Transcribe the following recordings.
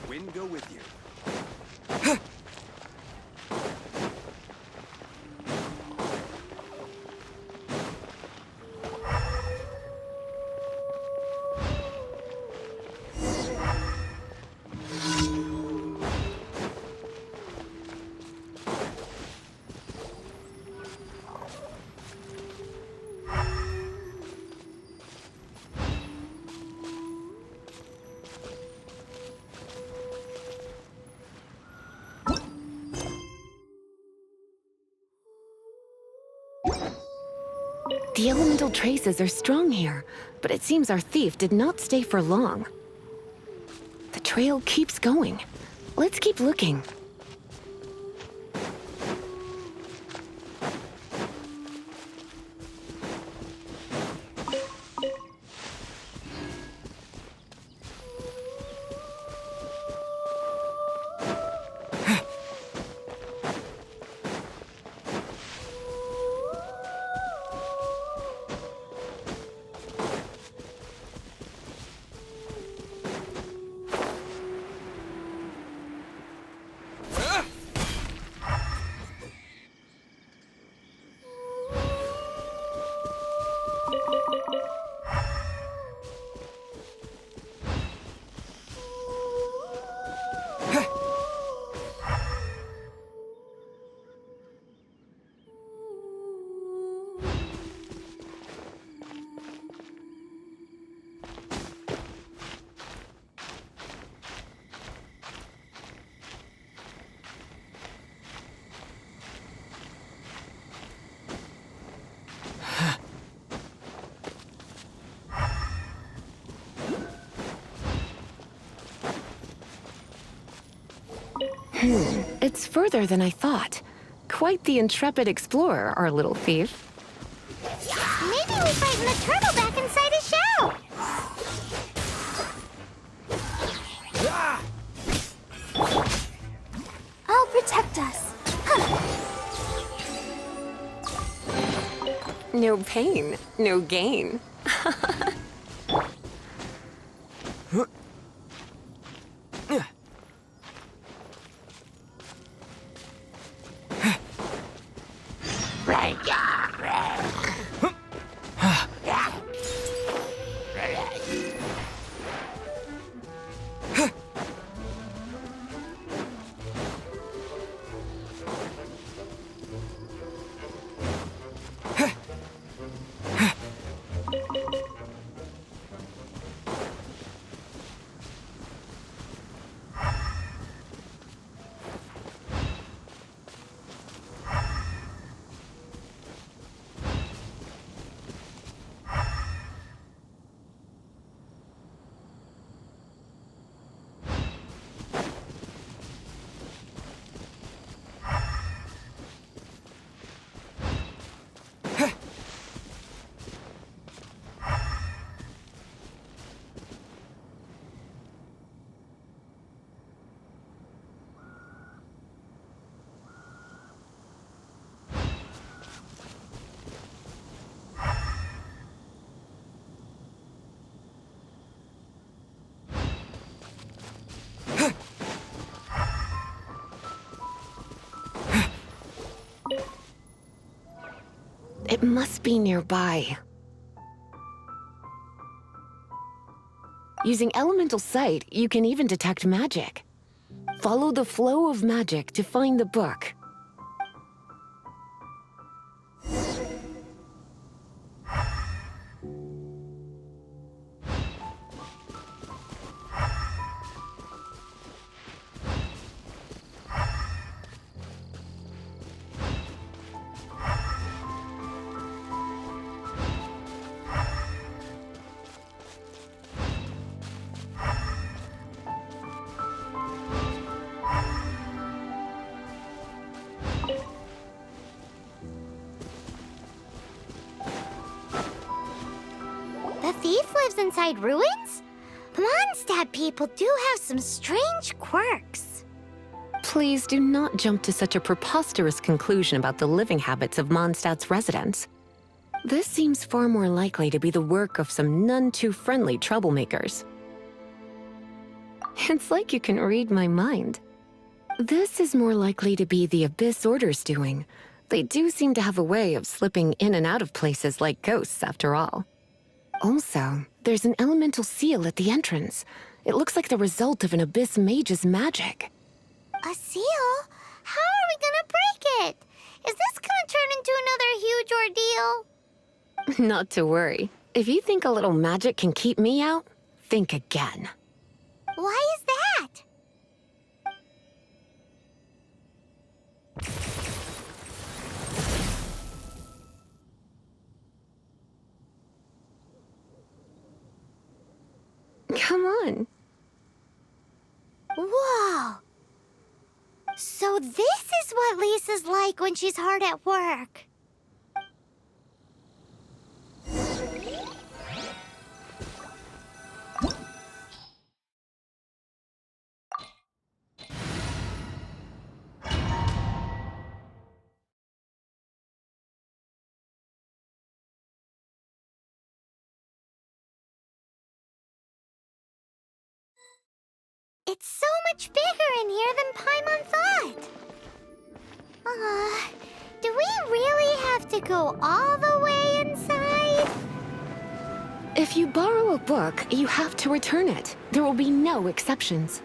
Wind go with you. The elemental traces are strong here, but it seems our thief did not stay for long. The trail keeps going. Let's keep looking. It's further than I thought. Quite the intrepid explorer, our little thief. Maybe we frighten the turtle back inside his shell. I'll protect us. No pain, no gain. It must be nearby. Using elemental sight, you can even detect magic. Follow the flow of magic to find the book. The thief lives inside ruins? Mondstadt people do have some strange quirks. Please do not jump to such a preposterous conclusion about the living habits of Mondstadt's residents. This seems far more likely to be the work of some none-too-friendly troublemakers. It's like you can read my mind. This is more likely to be the Abyss Order's doing. They do seem to have a way of slipping in and out of places like ghosts, after all. Also, there's an elemental seal at the entrance. It looks like the result of an Abyss mage's magic. A seal? How are we gonna break it? Is this gonna turn into another huge ordeal? Not to worry. If you think a little magic can keep me out, think again. Why is that? Come on. Whoa! So this is what Lisa's like when she's hard at work. It's so much bigger in here than Paimon thought. Do we really have to go all the way inside? If you borrow a book, you have to return it. There will be no exceptions.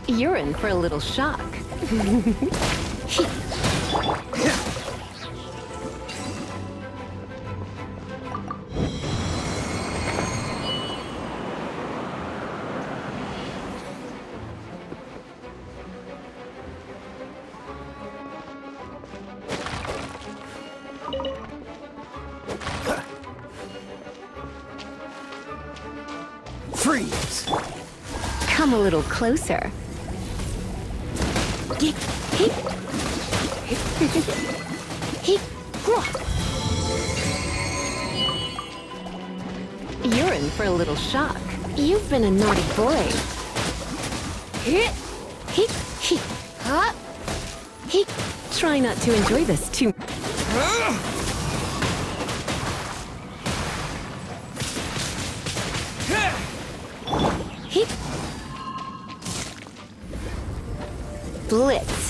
You're in for a little shock. Freeze! Come a little closer. You're in for a little shock. You've been a naughty boy. Try not to enjoy this too. Blitz.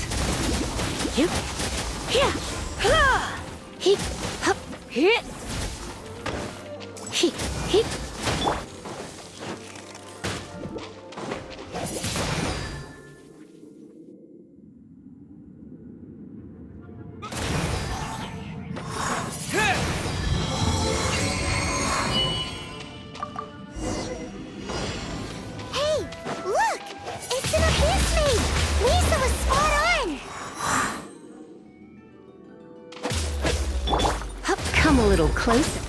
closer.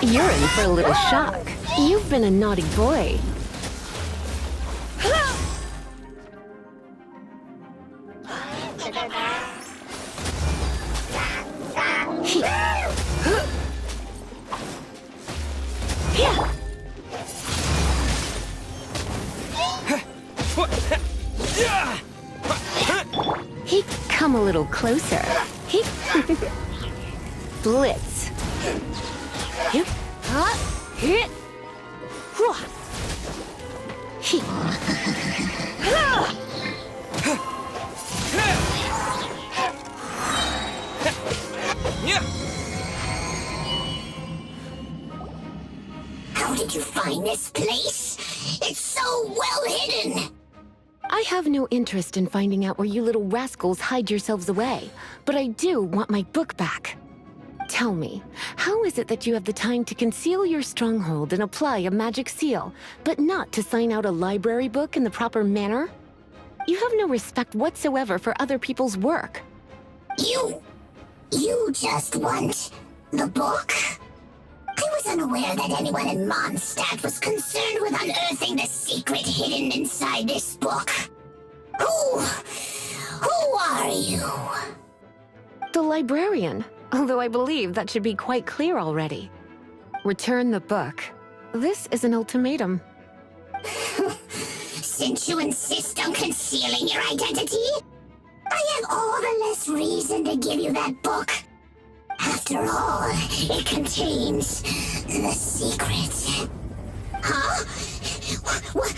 You're in for a little shock. You've been a naughty boy. He come a little closer. He blitz. He How did you find this place? It's so well hidden! I have no interest in finding out where you little rascals hide yourselves away, but I do want my book back. Tell me, how is it that you have the time to conceal your stronghold and apply a magic seal, but not to sign out a library book in the proper manner? You have no respect whatsoever for other people's work. You just want the book? I was unaware that anyone in Mondstadt was concerned with unearthing the secret hidden inside this book. Who are you? The librarian, although I believe that should be quite clear already. Return the book. This is an ultimatum. Since you insist on concealing your identity, I have all the less reason to give you that book. After all, it contains the secret. Huh?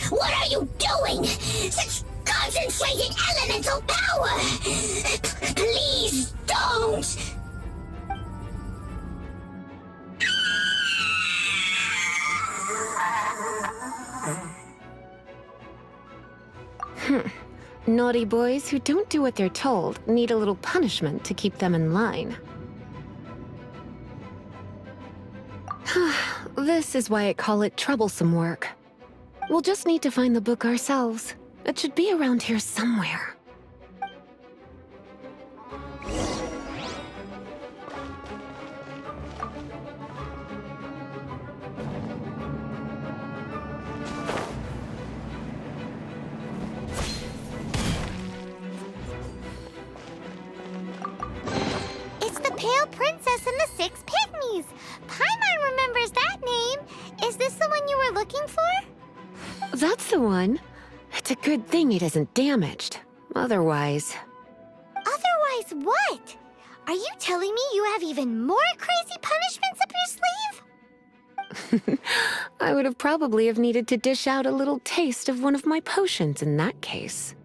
What are you doing? Such concentrated elemental power! Please don't! Naughty boys who don't do what they're told need a little punishment to keep them in line. This is why I call it troublesome work. We'll just need to find the book ourselves. It should be around here somewhere. It's the Pale Princess and the Six Pygmies! Paimon remembers that name! Is this the one you were looking for? That's the one. It's a good thing it isn't damaged. Otherwise... Otherwise what? Are you telling me you have even more crazy punishments up your sleeve? I would have probably have needed to dish out a little taste of one of my potions in that case.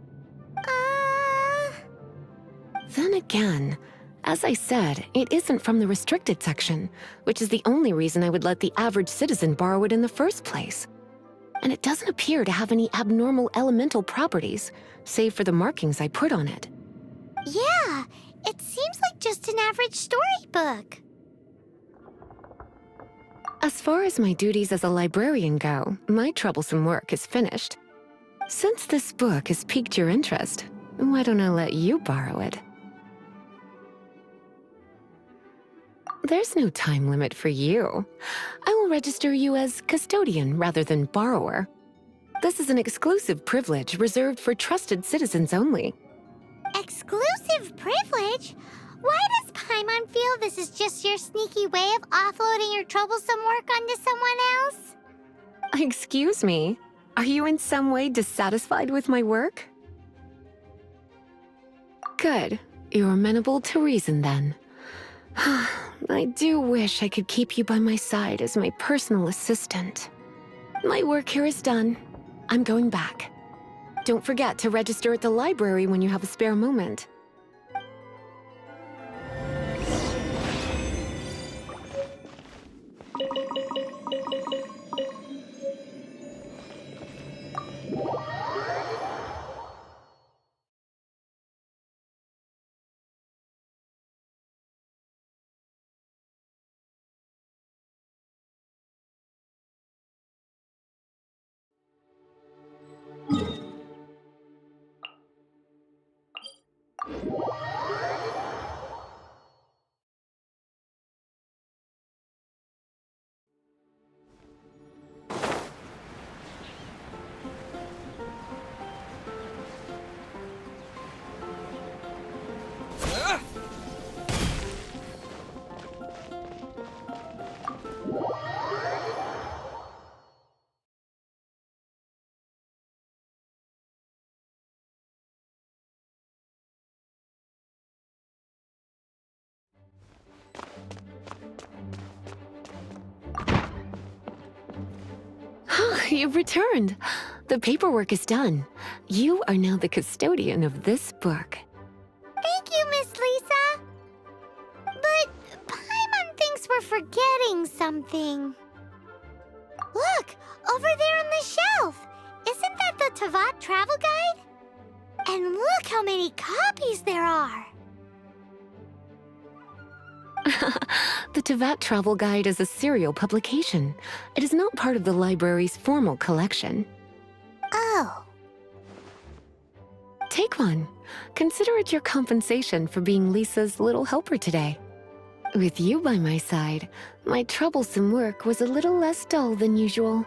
Then again, as I said, it isn't from the restricted section, which is the only reason I would let the average citizen borrow it in the first place. And it doesn't appear to have any abnormal elemental properties, save for the markings I put on it. Yeah, it seems like just an average storybook. As far as my duties as a librarian go, my troublesome work is finished. Since this book has piqued your interest, why don't I let you borrow it? There's no time limit for you. I will register you as custodian rather than borrower. This is an exclusive privilege reserved for trusted citizens only. Exclusive privilege? Why does Paimon feel this is just your sneaky way of offloading your troublesome work onto someone else? Excuse me, are you in some way dissatisfied with my work? Good, you're amenable to reason then. I do wish I could keep you by my side as my personal assistant. My work here is done. I'm going back. Don't forget to register at the library when you have a spare moment. You've returned. The paperwork is done. You are now the custodian of this book. Thank you, Miss Lisa. But Paimon thinks we're forgetting something. Look, over there on the shelf. Isn't that the Tavat travel guide? And look how many copies there are. The Tavat Travel Guide is a serial publication. It is not part of the library's formal collection. Oh. Take one. Consider it your compensation for being Lisa's little helper today. With you by my side, my troublesome work was a little less dull than usual.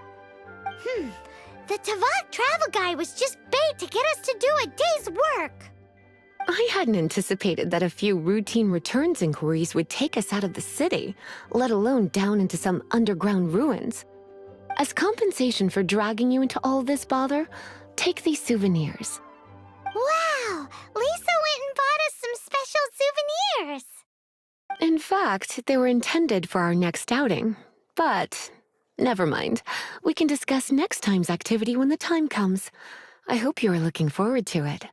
The Tavat travel guide was just bait to get us to do a day's work. I hadn't anticipated that a few routine returns inquiries would take us out of the city, let alone down into some underground ruins. As compensation for dragging you into all this bother, take these souvenirs. Wow! Lisa went and bought us some special souvenirs. In fact, they were intended for our next outing. But never mind. We can discuss next time's activity when the time comes. I hope you are looking forward to it.